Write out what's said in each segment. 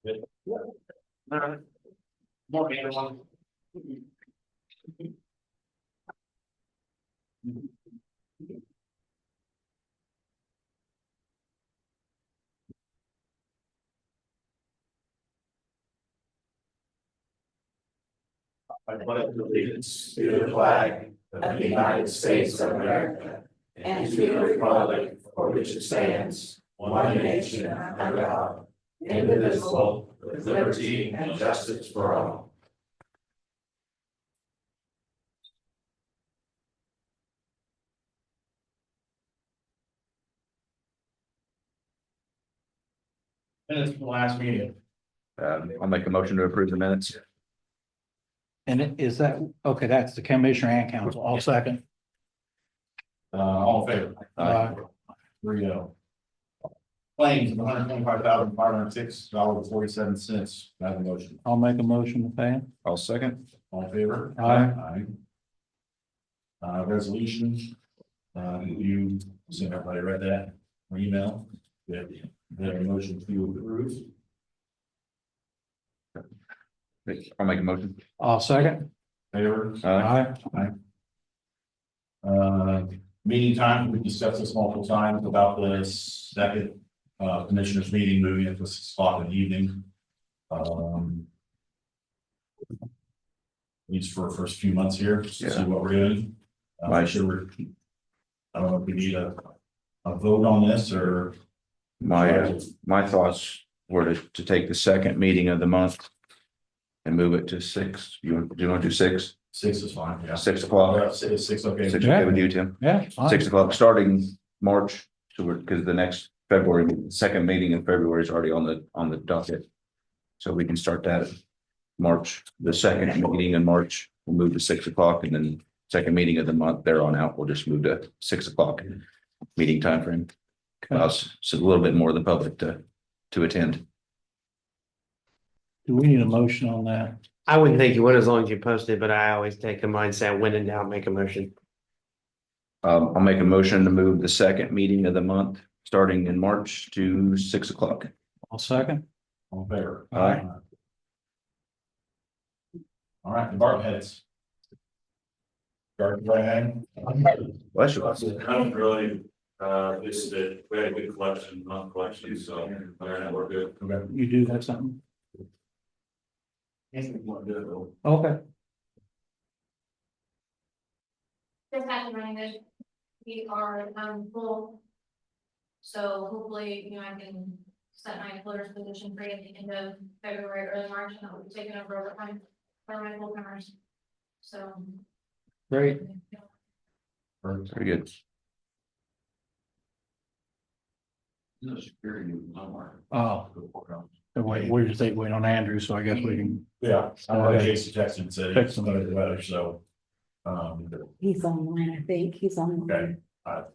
Good. All right. Morning, everyone. I pledge allegiance to the flag of the United States of America and to the republic for which it stands, one nation under God, indivisible, with liberty and justice for all. Minutes from the last meeting. I'll make a motion to approve the minutes. And is that, okay, that's the commissioner and council, all second. All in favor? Aye. 3-0. Claims $125,506.47. I have a motion. I'll make a motion to pay it. I'll second. All in favor? Aye. Resolutions. You sent everybody read that or email. We have a motion to approve. I'll make a motion. I'll second. Favor? Aye. Meeting time, we discussed this multiple times about the second commissioners meeting moving at 6 o'clock in the evening. At least for the first few months here, just to see what we're doing. Right. I don't know if we need a vote on this or. My thoughts were to take the second meeting of the month and move it to 6. Do you want to do 6? 6 is fine, yeah. 6 o'clock. Is 6 okay? 6 okay with you, Tim? Yeah. fine. 6 o'clock, starting March, so because the next February, second meeting in February is already on the docket. So we can start that March, the second meeting in March, we'll move to 6 o'clock, and then second meeting of the month there on out, we'll just move to 6 o'clock meeting timeframe. Allows a little bit more of the public to attend. Do we need a motion on that? I wouldn't think you would as long as you post it, but I always take the mindset when in doubt, make a motion. I'll make a motion to move the second meeting of the month, starting in March to 6 o'clock. I'll second. All in favor? Aye. All right, department heads. Start right ahead. Bless you. I don't really, this, that we had a good collection, not collection, so we're good. Okay. You do have something? Anything you want to do, though. Okay. Just have to run good. We are full. So hopefully, I can set my floaters position free at the end of February, early March, and I'll be taking over overtime for my full timers. So. Great. Very good. Oh, we're just waiting on Andrew, so I guess we can. Yeah, I know Okay. Jason texted and said Fix he's them. under the weather, so. He's online, I think, he's online. Okay.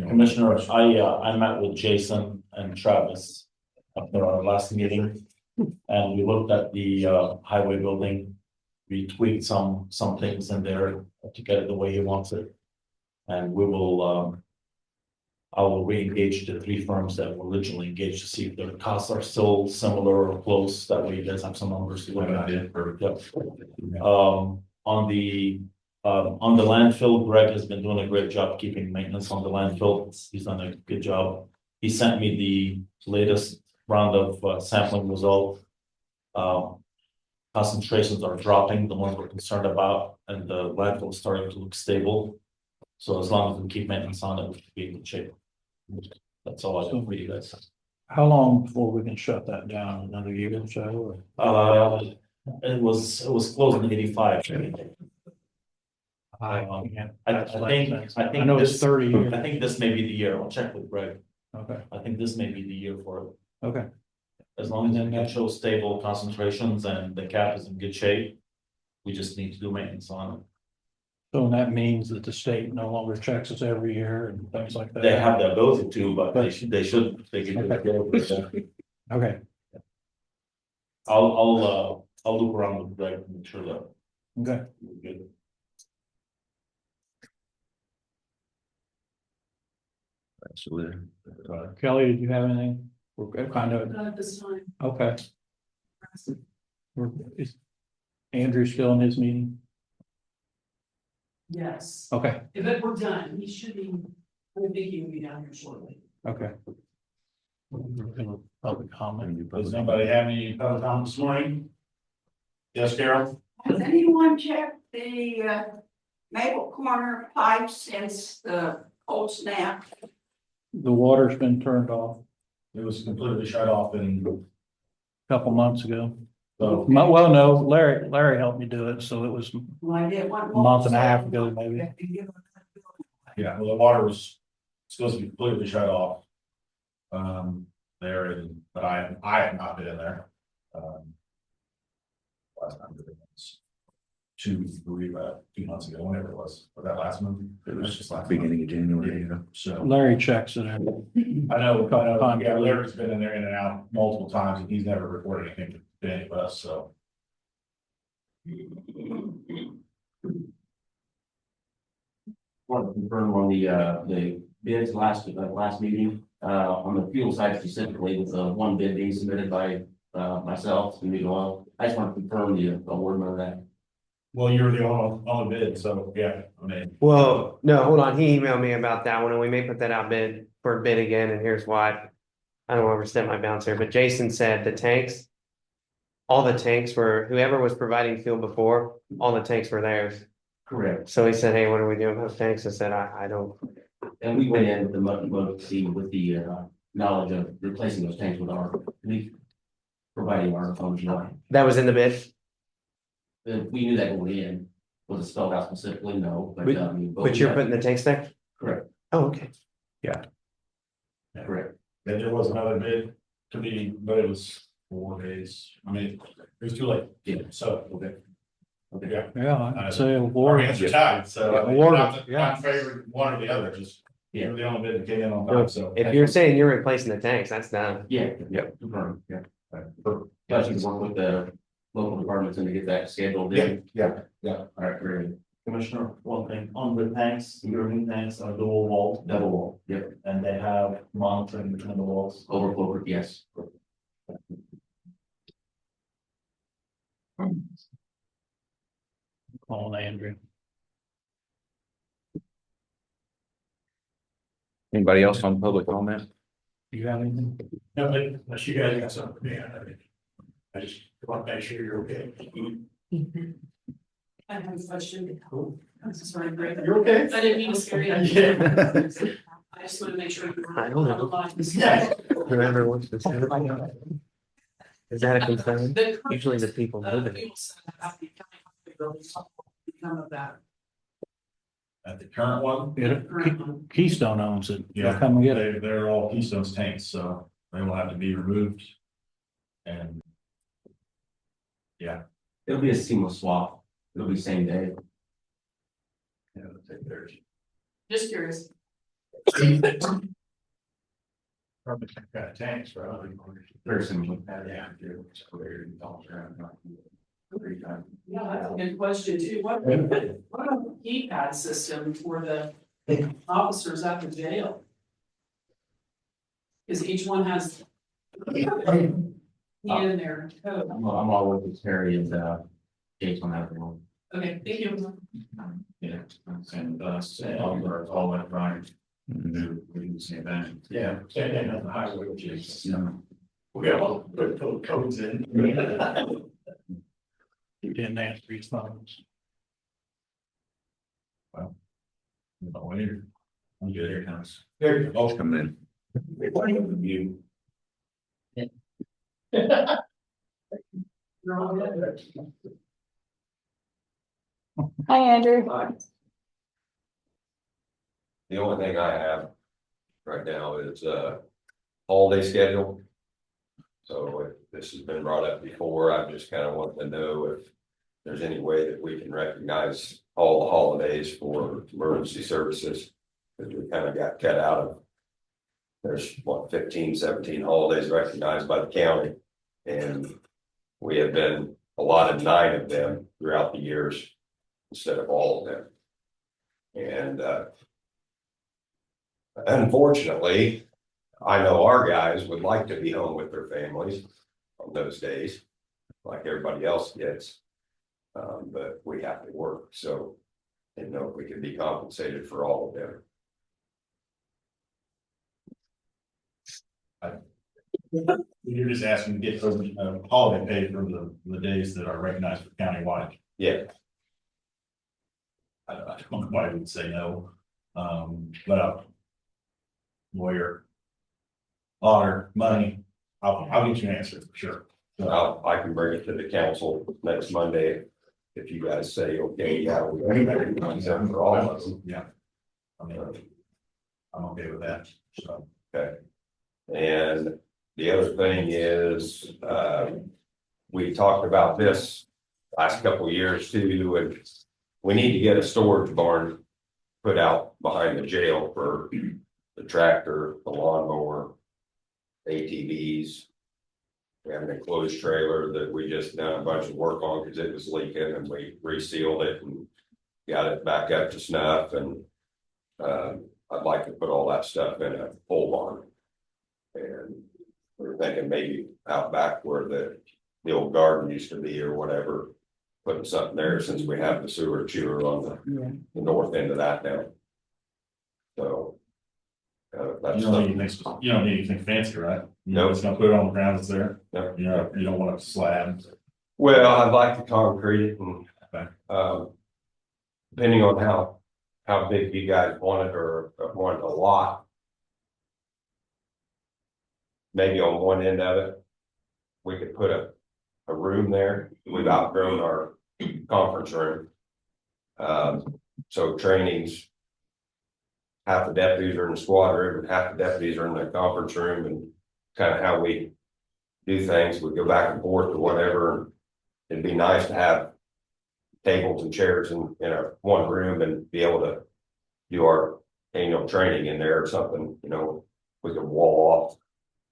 Commissioner, I met with Jason and Travis at our last meeting. And we looked at the highway building. We tweaked some things in there to get it the way he wants it. And we will, I will re-engage the 3 firms that were originally engaged to see if their costs are still similar or close. That way you guys have some numbers to look at. Yep. On the landfill, Greg has been doing a great job keeping maintenance on the landfill. He's done a good job. He sent me the latest round of sampling result. Concentrations are dropping, the ones we're concerned about, and the landfill is starting to look stable. So as long as we keep maintenance on it, we should be in good shape. That's all I have for you guys. How long before we can shut that down? Another year or so? Or? It was closing 85. I I know it's this, 30 years. I think this may be the year. I'll check with Greg. Okay, I think this may be the year for it. okay. As long as it can show stable concentrations and the cap is in good shape. We just need to do maintenance on it. So that means that the state no longer checks us every year and things like that? They have the ability to, but they should, they can do it. Okay, I'll loop around with Greg and make sure that okay. we're good. Absolutely. Kelly, did you have anything? We're kind of, Not at this time. okay. Is Andrew still in his meeting? Yes, Okay, if we're done, he should be, I think he will be down here shortly. okay. Public comment. Does anybody have any public comments this morning? Yes, Carol? Has anyone checked the Maple Corner pipe since the cold snap? The water's been turned off It was completely shut off and a couple months ago. so. Well, no, Larry helped me do it, so it was Well, I did one. a month and a half ago, maybe. Yeah, well, the water was supposed to be completely shut off. There and, but I have not been in there. Last time it was 2 months ago, whenever it was, or that last month. It was just last beginning of January. month. So, Larry checks it out. I know, Times. yeah, Larry's been in there in and out multiple times, and he's never reported anything to any of us, so. Want to confirm on the bids last meeting, on the fuel side specifically, with one bid being submitted by myself, and Oil. I just want to confirm the award of that. Well, you're the only bid, so, yeah, I mean. Well, no, hold on. He emailed me about that one and we may put that out for bid again, and here's why. I don't want to overstep my bounds here, but Jason said the tanks. All the tanks were, whoever was providing fuel before, all the tanks were theirs. Correct. So he said, hey, what are we doing with those tanks? I said, I don't. And we went in with with the knowledge of replacing those tanks with our, providing our own line. That was in the bid, We knew that going in, was it spelled out specifically? No, but. but you're putting the tanks there? Correct, Oh, okay. correct. Then there was another bid to be, but it was 4 days, I mean, it was too late, Yeah. so, okay. Yeah. Yeah, I'd say Our award. hands are tied, so. I mean, Award, not yeah. favored one or the other, just, you're the only bid that came in on No, time, so. If you're saying you're replacing the tanks, that's done. Yeah, confirmed, yeah. But you can work with the local departments and to get that scheduled in. Yeah. All right, great. Commissioner, one thing, on the tanks, your new tanks are dual wall, Double wall, yep, and they have monitoring between the walls. overflow, yes. Calling Andrew. Anybody else on public comment? You have anything? No, unless you guys got something, yeah, I just want to make sure you're okay. I have a question. I'm sorry, Greg. You're okay? I didn't mean to scare you. Yeah. I just want to make sure. I don't know. Yeah. Whoever wants to say it. Is that a concern? The current, Usually the people live in it. people said about the county building, become of that. At the current one, Keystone owns it. They'll yeah, come and get it. they're all Keystone's tanks, so they will have to be removed. And. Yeah. It'll be a seamless swap. It'll be same day. Yeah, they'll take theirs. Just curious. Probably kind of tanks, right? Very similar. Yeah. Yeah, that's a good question too. What about the keypad system for the officers at the jail? Because each one has. Key in their code. I'm all with Terry and Jason on that one. Okay, thank you. Yeah, and all electronic. We do the same thing. Yeah, same thing on the highway, which is, Yeah. we got all the codes in. You didn't answer his phones. I'm good, here comes. There you go. Coming in. You. You're all good. Hi, Andrew. The only thing I have right now is holiday schedule. So if this has been brought up before, I just kind of want to know if there's any way that we can recognize all the holidays for emergency services. Because we kind of got cut out of. There's 15, 17 holidays recognized by the county. And we have been allotted 9 of them throughout the years instead of all of them. And unfortunately, I know our guys would like to be home with their families on those days. like everybody else gets. But we have to work, so didn't know if we could be compensated for all of them. You're just asking to get holiday pay for the days that are recognized for countywide. Yeah, I don't know why I would say no. But lawyer, honor, money, I'll get you an answer for sure. So, I can bring it to the council next Monday. If you guys say, okay, yeah, we recognize them for all of them. yeah. I mean, I'm okay with that, so. Okay. And the other thing is, we talked about this last couple of years too, and we need to get a storage barn put out behind the jail for the tractor, the lawnmower, ATVs. We have an enclosed trailer that we just done a bunch of work on because it was leaking, and we resealed it and got it back up to snuff. And I'd like to put all that stuff in a pole barn. And we're thinking maybe out back where the old garden used to be or whatever, putting something there since we have the sewer chewer on the north end of that now. So. That's You don't need anything fancy, right? No. It's gonna put it on the ground that's there. No. You don't want a slab. Well, I'd like to concrete it and, Okay. depending on how big you guys want it or want a lot. Maybe on one end of it, we could put a room there. We've outgrown our conference room. So trainings. Half the deputies are in the squad room and half the deputies are in the conference room, and kind of how we do things. We go back and forth or whatever. It'd be nice to have tables and chairs in a one room and be able to do our annual training in there or something, we could wall off.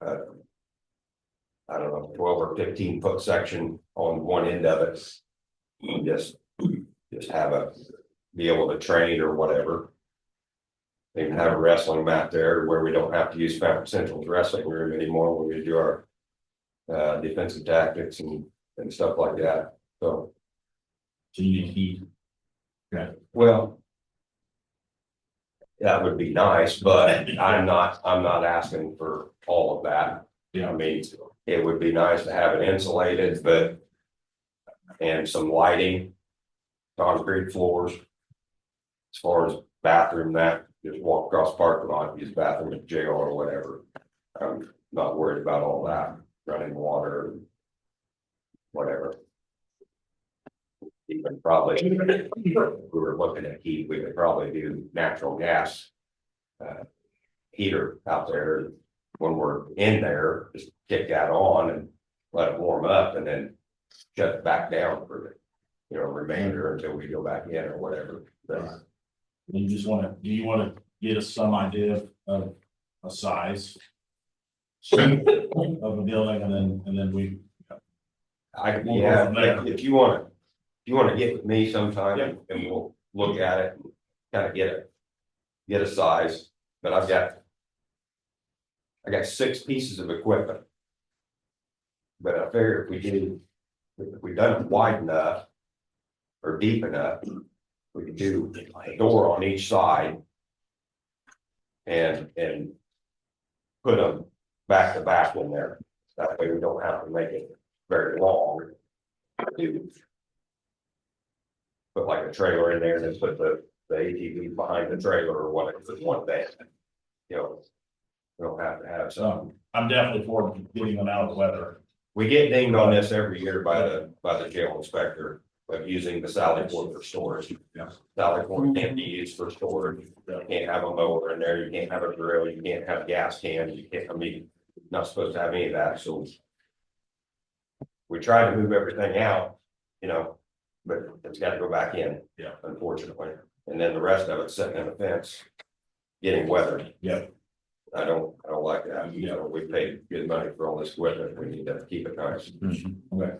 I don't know, 12 or 15 foot section on one end of it. And just have be able to train or whatever. Even have a wrestling mat there where we don't have to use Fountain Central's wrestling room anymore when we do our defensive tactics and stuff like that. So you need heat. Okay. Well, that would be nice, but I'm not asking for all of that. Yeah. I mean, it would be nice to have it insulated, and some lighting, concrete floors. As far as bathroom, that just walk across the parking lot, use the bathroom at jail or whatever. I'm not worried about all that, running water, whatever. Even probably, if we were looking at heat, we could probably do natural gas heater out there. When we're in there, just kick that on and let it warm up, and then shut it back down for the remainder until we go back in or whatever. But, Do you wanna get us some idea of a size of a building, and then we. if you wanna get with me sometime and we'll look at it and kind of get a size, but I got 6 pieces of equipment. But I figure if we done it wide enough or deep enough, we could do a door on each side and put them back to back in there. That way we don't have to make it very long. Put like a trailer in there and then put the ATV behind the trailer or whatever, one bed. We don't have to have some. I'm definitely for getting them out of the weather. We get dinged on this every year by the jail inspector of using the Sally Port for storage. Yeah. Sally Port can't be used for storage. You can't have a mower in there, you can't have a grill, you can't have gas cans, not supposed to have any of that, so. We try to move everything out, but it's gotta go back in. Yeah. Unfortunately, and then the rest of it's sitting in the fence, getting weathered. Yeah. I don't like that, we paid good money for all this equipment, we need to keep it nice. Okay.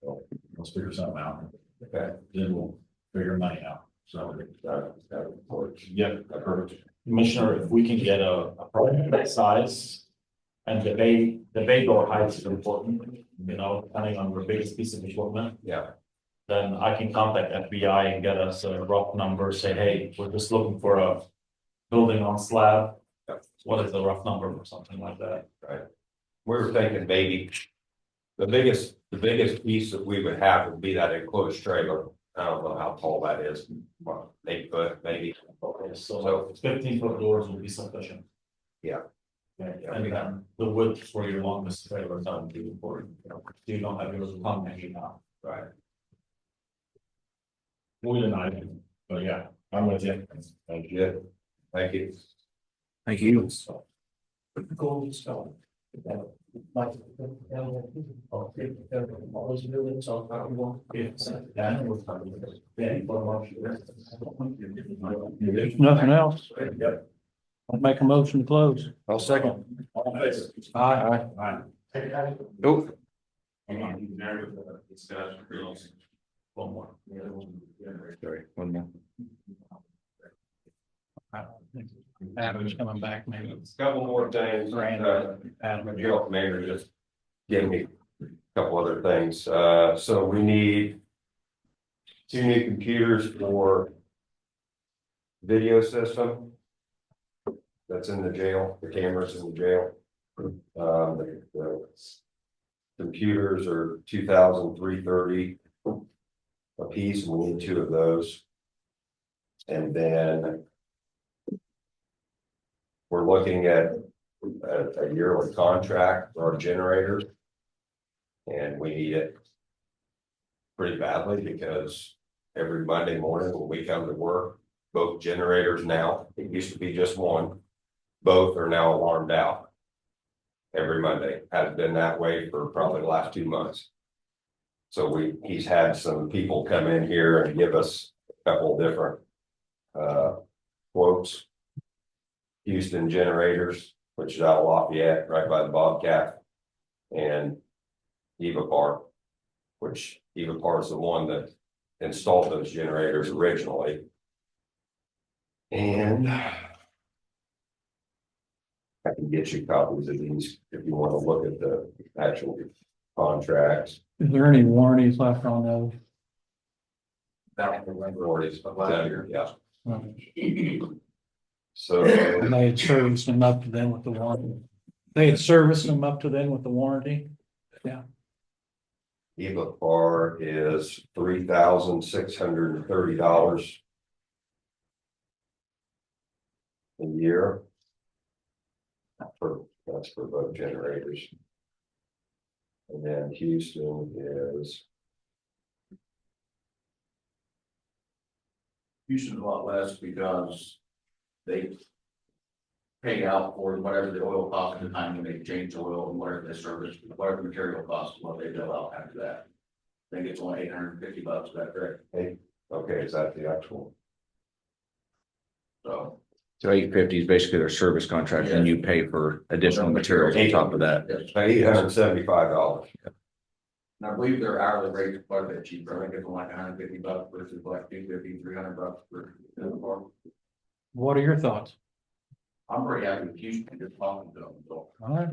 So let's figure something out. Okay. Then we'll figure money out. So, Works. yeah, perfect. Commissioner, if we can get a approximate size And the bay door height is important, you know, depending on the biggest piece of equipment. Yeah, Then I can contact FBI and get us a rough number, say, hey, we're just looking for a building on slab. Yep. What is the rough number or something like that? we were thinking maybe. The biggest piece that we would have would be that enclosed trailer. I don't know how tall that is, well, 8 foot, maybe. Okay, so 15-foot doors will be sufficient. Yeah. And then the width for your longest trailer, that would be important, you know, you don't have yours long hanging out. Right. More than I do, but yeah, I'm with you. Thank you. Thank you. Thank you. Gold stone. Like. There's nothing else. Yep. I'll make a motion to close. I'll second. Aye. Oh, One more. sorry, one more. Adam's coming back, maybe. A couple more things. Adam. Joe Mayor just gave me a couple other things. So we need 2 new computers for video system that's in the jail, the cameras in the jail. The computers are 2,330 a piece, and we need 2 of those. And then we're looking at a yearly contract for our generators. And we need it pretty badly because every Monday morning when we come to work, both generators now, it used to be just one, both are now alarmed out. Every Monday, has been that way for probably the last 2 months. So he's had some people come in here and give us a couple different quotes. Houston Generators, which is out of Lafayette, right by the Bobcat, and Evapar, which Evapar is the one that installed those generators originally. And I can get you copies of these if you want to look at the actual contracts. Is there any warranties left on those? That warranties, yeah. So And they had serviced them up to then with the warranty. They had serviced them up to then with the warranty. Evapar is $3,630 a year. That's for both generators. And then Houston is Houston's a lot less because they pay out for whatever the oil cost at the time when they change oil and whatever they service, whatever the material costs, what they bill out after that. I think it's only $850, is that correct? okay, is that the actual? So. So 850 is basically their service contract, and you pay for additional materials on top of that. Yes. $875. And I believe their hourly rate is quite a bit cheaper. I think it's like $150 versus like $250, $300 for the farm. What are your thoughts? I'm pretty happy with Houston, just talking to them, so, All right.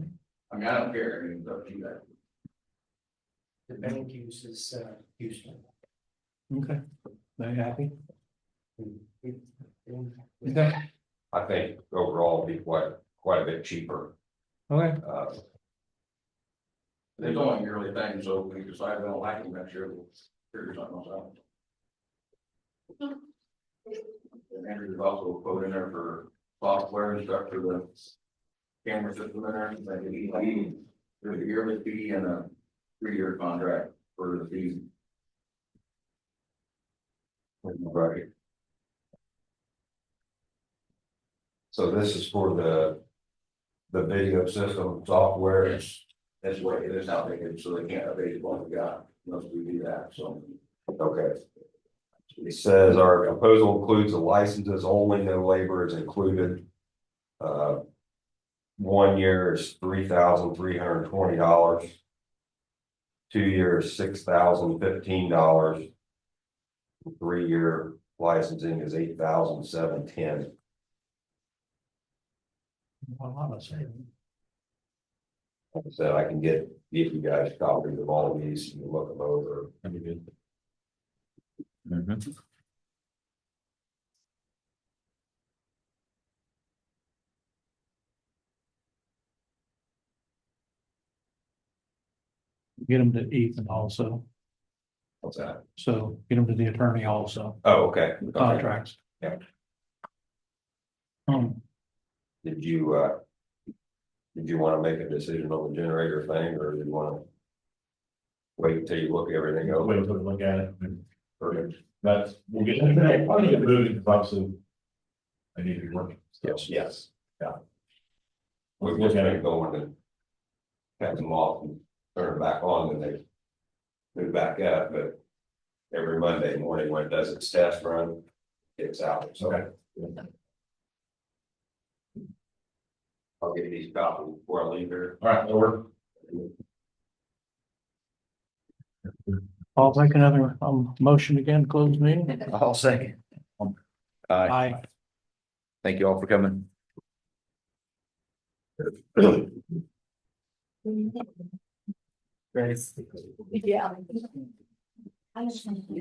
I mean, I don't care, I mean, it's up to you guys. The bank uses Houston. Okay. They happy? Okay. I think overall it'd be quite a bit cheaper. Okay. There's only a yearly thing, so if we decide we don't like them next year, we'll figure something else out. And Andrew's also a quote in there for software and stuff for the camera system in there, like there's a yearly fee and a 3-year contract for the fee. Right. So this is for the video system software. That's the way it is outdated, so they can't update what we got unless we do that, so. Okay. It says our proposal includes the licenses only, no labor is included. 1 year is $3,320. 2 years, $6,015. 3-year licensing is $8,710. Like I said, I can get you guys copies of all of these, and look them over. That'd be good. Mhm. Get them to Ethan also, What's that? so get them to the attorney also, Oh, okay. the Okay. contracts. Yeah. Um, Did you wanna make a decision on the generator thing, or did you wanna? Wait until you look everything Wait over? until we look at it. Perfect. That's, we'll get, I'll get moving, because obviously. I need to be working. so. Yes. Yeah. We've just been going and. Cut them off and turn them back on, and they. Move back up, but. Every Monday morning when it does its test run, it's out, so. Okay. I'll get these copies before I leave here. All right, that'll work. I'll take another, motion again, close meeting. I'll say. Aye. Aye. Thank you all for coming. Grace. Yeah. I just want to.